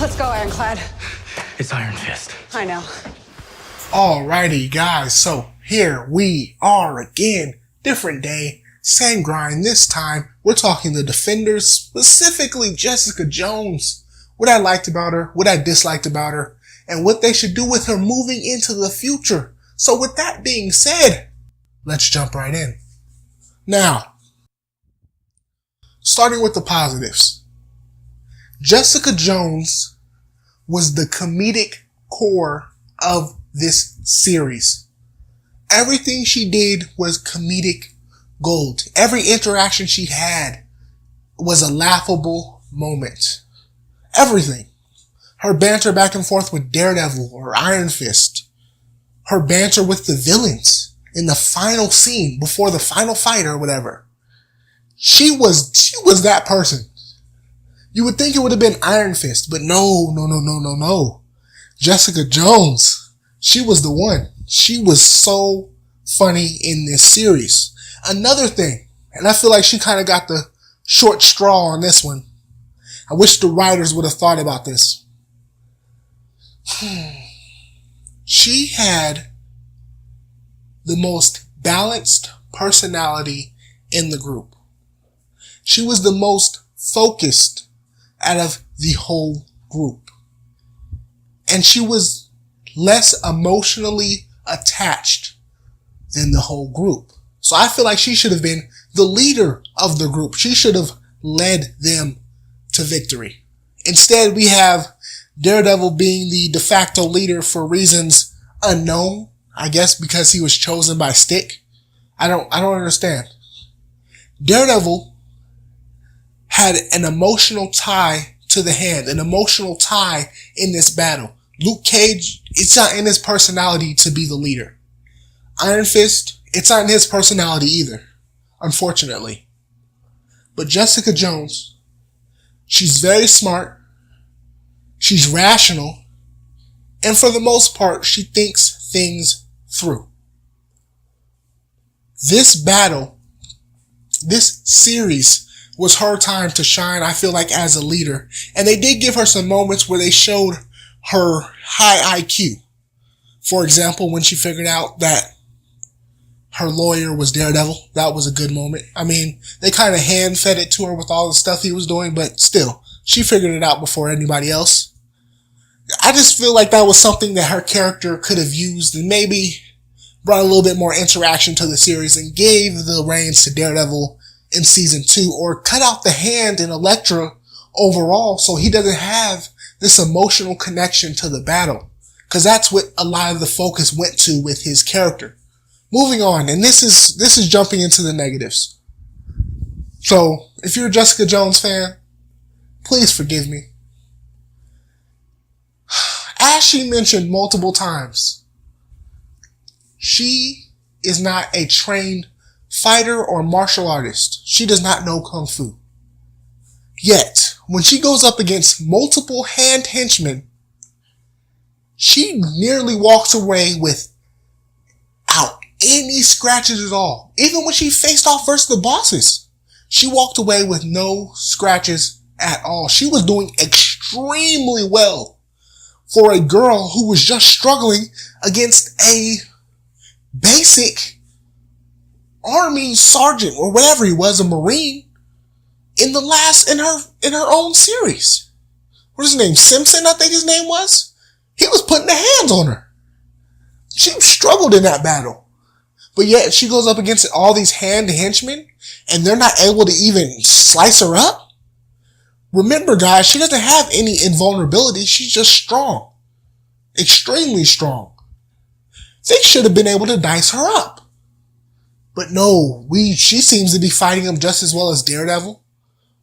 Let's go, Ironclad. It's Iron Fist. I know. Alrighty, guys, so here we are again. Different day, same grind. This time, we're talking the Defenders, specifically Jessica Jones. What I liked about her, what I disliked about her, and what they should do with her moving into the future. So with that being said, let's jump right in. Now, starting with the positives. Jessica Jones was the comedic core of this series. Everything she did was comedic gold. Every interaction she had was a laughable moment. Everything. Her banter back and forth with Daredevil or Iron Fist. Her banter with the villains in the final scene before the final fight or whatever. She was that person. You would think it would have been Iron Fist, but no. Jessica Jones, she was the one. She was so funny in this series. Another thing, and I feel like she kind of got the short straw on this one. I wish the writers would have thought about this. She had the most balanced personality in the group. She was the most focused out of the whole group. And she was less emotionally attached than the whole group. So I feel like she should have been the leader of the group. She should have led them to victory. Instead, we have Daredevil being the de facto leader for reasons unknown. I guess because he was chosen by Stick. I don't understand. Daredevil had an emotional tie to the hand, an emotional tie in this battle. Luke Cage, it's not in his personality to be the leader. Iron Fist, it's not in his personality either, unfortunately. But Jessica Jones, she's very smart, she's rational, and for the most part, she thinks things through. This battle, this series, was her time to shine, I feel like, as a leader. And they did give her some moments where they showed her high IQ. For example, when she figured out that her lawyer was Daredevil, that was a good moment. I mean, they kind of hand-fed it to her with all the stuff he was doing, but still, she figured it out before anybody else. I just feel like that was something that her character could have used and maybe brought a little bit more interaction to the series and gave the reins to Daredevil in season 2, or cut out the hand in Elektra overall so he doesn't have this emotional connection to the battle. Cause that's what a lot of the focus went to with his character. Moving on, and this is jumping into the negatives. So, if you're a Jessica Jones fan, please forgive me. As she mentioned multiple times, she is not a trained fighter or martial artist. She does not know Kung Fu. Yet, when she goes up against multiple hand henchmen, she nearly walks away without any scratches at all. Even when she faced off versus the bosses, she walked away with no scratches at all. She was doing extremely well for a girl who was just struggling against a basic Army sergeant or whatever he was, a Marine, in her own series. What is his name? Simpson, I think his name was. He was putting the hands on her. She struggled in that battle. But yet she goes up against all these hand henchmen and they're not able to even slice her up. Remember, guys, she doesn't have any invulnerability. She's just strong. Extremely strong. They should have been able to dice her up. But no, she seems to be fighting him just as well as Daredevil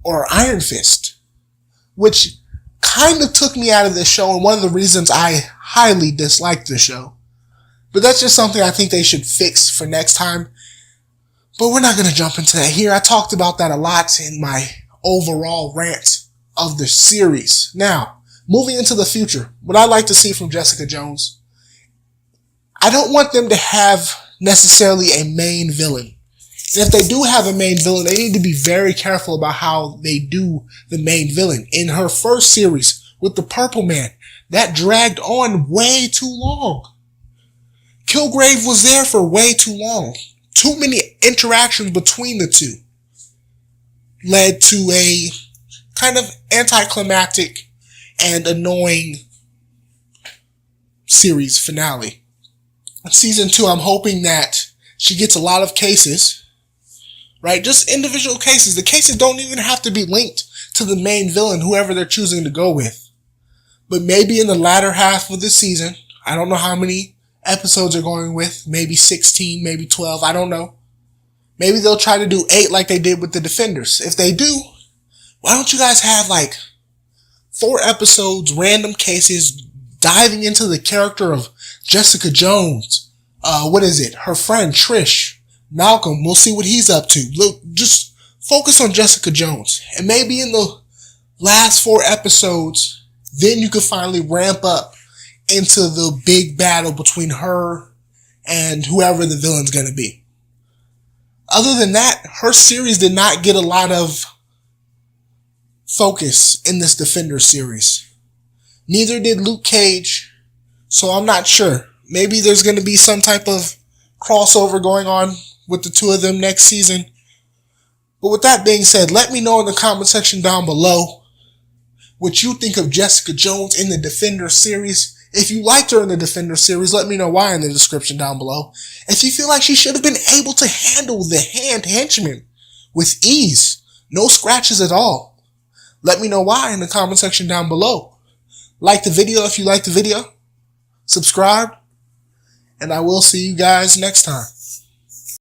or Iron Fist, which kind of took me out of this show and one of the reasons I highly disliked the show. But that's just something I think they should fix for next time. But we're not going to jump into that here. I talked about that a lot in my overall rant of the series. Now, moving into the future, what I like to see from Jessica Jones, I don't want them to have necessarily a main villain. And if they do have a main villain, they need to be very careful about how they do the main villain. In her first series, with the Purple Man. That dragged on way too long. Kilgrave was there for way too long. Too many interactions between the two led to a kind of anticlimactic and annoying series finale. Season 2, I'm hoping that she gets a lot of cases, right? Just individual cases. The cases don't even have to be linked to the main villain, whoever they're choosing to go with. But maybe in the latter half of the season, I don't know how many episodes are going with, maybe 16, maybe 12, I don't know. Maybe they'll try to do 8 like they did with the Defenders. If they do, why don't you guys have like 4 episodes, random cases, diving into the character of Jessica Jones, her friend Trish, Malcolm, we'll see what he's up to. Look, just focus on Jessica Jones. And maybe in the last 4 episodes, then you could finally ramp up into the big battle between her and whoever the villain's gonna be. Other than that, her series did not get a lot of focus in this Defender series. Neither did Luke Cage, so I'm not sure. Maybe there's going to be some type of crossover going on with the two of them next season. But with that being said, let me know in the comment section down below what you think of Jessica Jones in the Defender series. If you liked her in the Defender series, let me know why in the description down below. If you feel like she should have been able to handle the hand henchman with ease, no scratches at all, let me know why in the comment section down below. Like the video if you like the video, subscribe, and I will see you guys next time.